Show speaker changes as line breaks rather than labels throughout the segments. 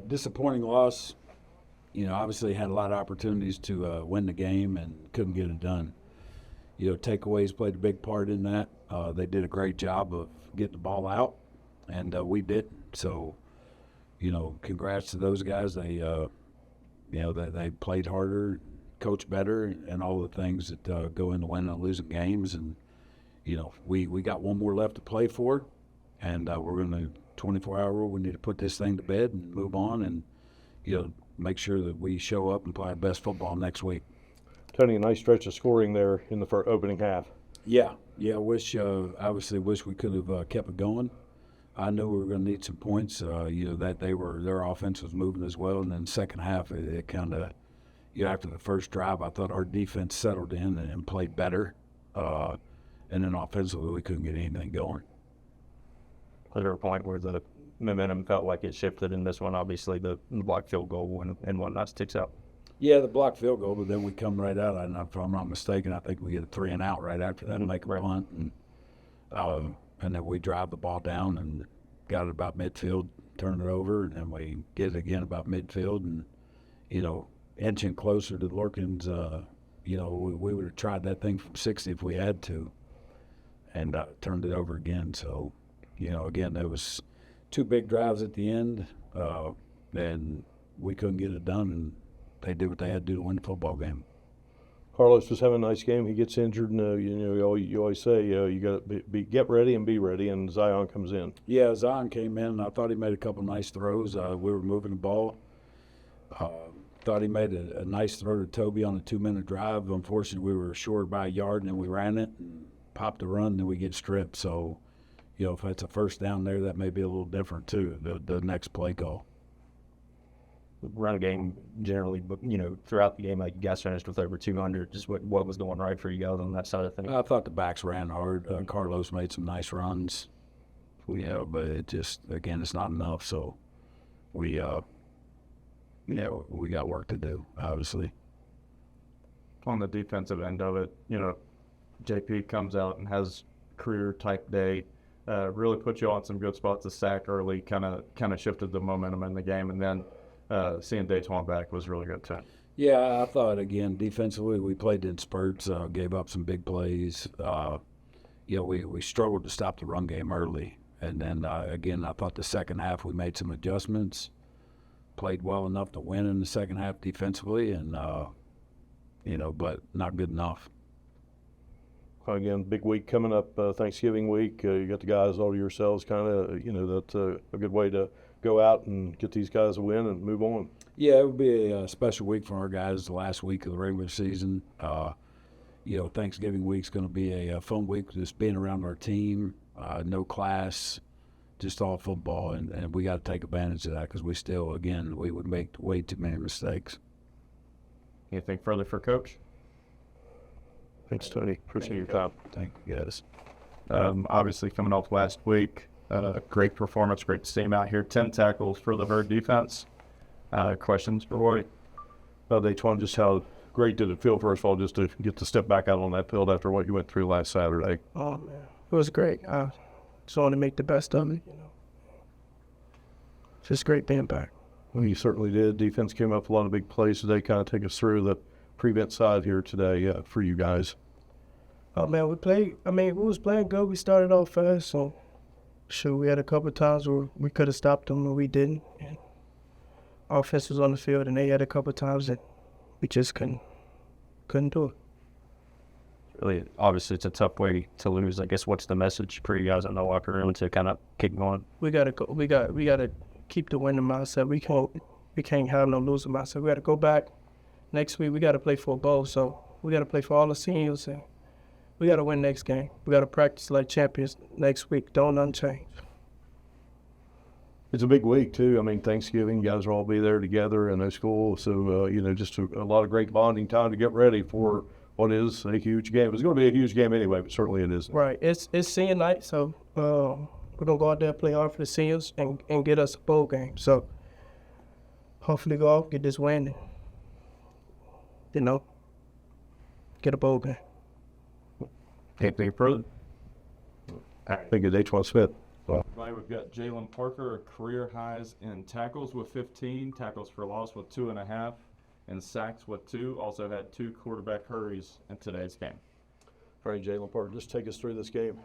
Disappointing loss. Obviously had a lot of opportunities to win the game and couldn't get it done. Takeaways played a big part in that. They did a great job of getting the ball out, and we didn't. So, congrats to those guys. They played harder, coached better, and all the things that go into winning and losing games. And, we got one more left to play for, and we're going to 24-hour rule. We need to put this thing to bed and move on and, make sure that we show up and play our best football next week.
Tony, a nice stretch of scoring there in the opening half.
Yeah. Obviously wish we could have kept it going. I knew we were going to need some points. That their offense was moving as well, and then second half it kind of, after the first drive, I thought our defense settled in and played better, and then offensively we couldn't get anything going.
Was there a point where the momentum felt like it shifted in this one? Obviously, the blocked field goal and whatnot sticks out.
Yeah, the blocked field goal, but then we come right out. And if I'm not mistaken, I think we get a 3-and-out right after that and make a punt. And then we drive the ball down and got it about midfield, turn it over, and then we get it again about midfield. And, inching closer to Lorkins, we would have tried that thing from 60 if we had to and turned it over again. So, again, there was two big drives at the end, and we couldn't get it done, and they did what they had to do to win the football game.
Carlos was having a nice game. He gets injured, and you always say you got to get ready and be ready. And Zion comes in.
Yeah, Zion came in, and I thought he made a couple nice throws. We were moving the ball. Thought he made a nice throw to Toby on a 2-minute drive. Unfortunately, we were short by a yard, and then we ran it and popped a run, and then we get stripped. So, if it's a first down there, that may be a little different too. The next play call.
Run game generally, but throughout the game, like you guys finished with over 200. Just what was going right for you guys on that side of things?
I thought the backs ran hard. Carlos made some nice runs. But it just, again, it's not enough. So we got work to do, obviously.
On the defensive end of it, JP comes out and has career type day. Really put you on some good spots. The sack early kind of shifted the momentum in the game, and then seeing Dayton back was really good too.
Yeah, I thought, again, defensively we played in spurts, gave up some big plays. We struggled to stop the run game early. And then, again, I thought the second half we made some adjustments, played well enough to win in the second half defensively, and, but not good enough.
Again, big week coming up, Thanksgiving week. You got the guys all to yourselves, kind of. That's a good way to go out and get these guys a win and move on.
Yeah, it would be a special week for our guys. The last week of the regular season. Thanksgiving week's going to be a fun week, just being around our team. No class, just all football, and we got to take advantage of that because we would make way too many mistakes.
Anything further for Coach?
Thanks, Tony. Appreciate your time.
Thank you, guys.
Obviously, coming off last week, great performance, great to see him out here. 10 tackles for the Herd defense. Questions for Roy?
Dayton, just how great did it feel, first of all, just to get to step back out on that field after what you went through last Saturday?
Oh, man. It was great. Just wanted to make the best of it, Just great being back.
Well, you certainly did. Defense came up a lot of big plays today. Kind of take us through the prevent side here today for you guys.
Oh, man, we was playing good. We started off fast, so sure, we had a couple of times where we could have stopped them, and we didn't. And offense was on the field, and they had a couple of times that we just couldn't do it.
Really, obviously, it's a tough way to lose. I guess what's the message for you guys in the locker room to kind of keep going?
We gotta go. We gotta keep the winning mindset. We can't have no losing mindset. We gotta go back next week. We gotta play for a bowl. So we gotta play for all the seniors, and we gotta win next game. We gotta practice like champions next week. Don't unchange.
It's a big week, too. I mean, Thanksgiving, you guys will all be there together in no school. So, just a lot of great bonding time to get ready for what is a huge game. It's going to be a huge game anyway, but certainly it is.
Right. It's senior night, so we're going to go out there and play hard for the seniors and get us a bowl game. So, hopefully go out, get this win, and, get a bowl game.
Anything further?
Thank you, Dayton Smith.
tonight. We've got Jalen Parker, career highs in tackles with 15, tackles for loss with 2.5, and sacks with 2. Also had 2 quarterback hurries in today's game.
All right, Jalen Parker, just take us through this game.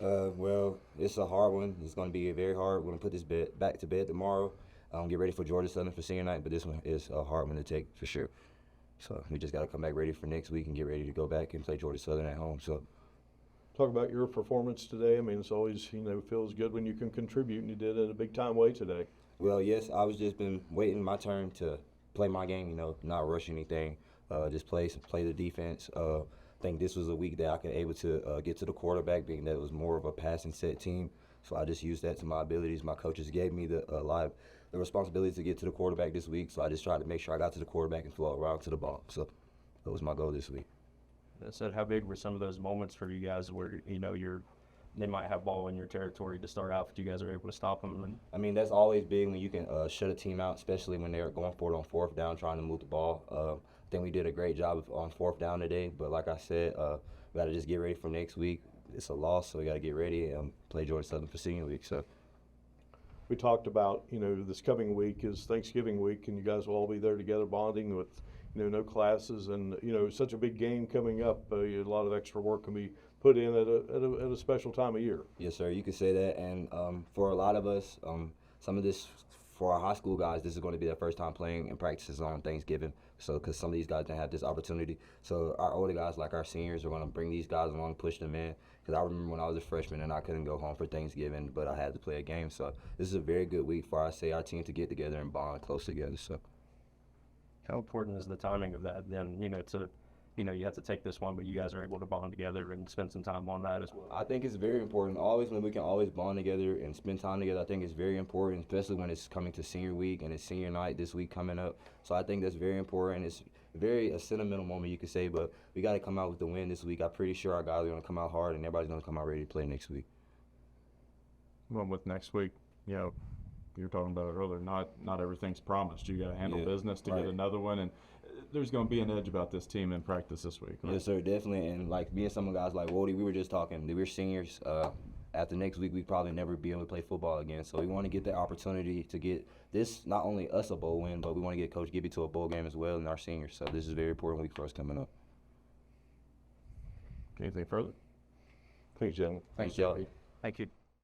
Well, it's a hard one. It's going to be very hard. We're going to put this back to bed tomorrow. Get ready for Georgia Southern for senior night, but this one is a hard one to take for sure. So we just got to come back ready for next week and get ready to go back and play Georgia Southern at home. So
Talk about your performance today. I mean, it's always, feels good when you can contribute, and you did it a big-time way today.
well, yes, I was just been waiting my turn to play my game. Not rush anything. Just play the defense. I think this was a week that I could able to get to the quarterback, being that it was more of a passing set team. So I just used that to my abilities. My coaches gave me the responsibility to get to the quarterback this week. So I just tried to make sure I got to the quarterback and flow around to the ball. So that was my goal this week.
That said, how big were some of those moments for you guys where they might have ball in your territory to start out, but you guys are able to stop them? And
I mean, that's always big when you can shut a team out, especially when they're going for it on 4th down, trying to move the ball. I think we did a great job on 4th down today, but like I said, we got to just get ready for next week. It's a loss, so we got to get ready and play Georgia Southern for senior week. So
We talked about, this coming week is Thanksgiving week, and you guys will all be there together bonding with, no classes, and, such a big game coming up. A lot of extra work can be put in at a special time of year.
yes, sir, you could say that. And for a lot of us, some of this, for our high school guys, this is going to be their first time playing and practices on Thanksgiving. So, because some of these guys didn't have this opportunity. So, our older guys, like our seniors, are going to bring these guys along, push them in. Because I remember when I was a freshman and I couldn't go home for Thanksgiving, but I had to play a game. So, this is a very good week for, our team to get together and bond close together. So,
how important is the timing of that then, you have to take this one, but you guys are able to bond together and spend some time on that as well?
I think it's very important. Always when we can always bond together and spend time together, I think it's very important, especially when it's coming to senior week and it's senior night this week coming up. So I think that's very important. It's a sentimental moment, you could say, but we got to come out with the win this week. I'm pretty sure our guys are going to come out hard and everybody's going to come out ready to play next week.
Well, with next week, you were talking about it earlier, not everything's promised. You got to handle business to get another one, and there's going to be an edge about this team in practice this week. Right?
Yes, sir, definitely. And like me and some of the guys like Wody, we were just talking. We're seniors. After next week, we probably never be able to play football again. So we want to get the opportunity to get this, not only us a bowl win, but we want to get Coach Gibby to a bowl game as well and our seniors. So this is a very important week for us coming up.
Anything further?
Thanks, gentlemen.
Thanks, y'all.
Thank you.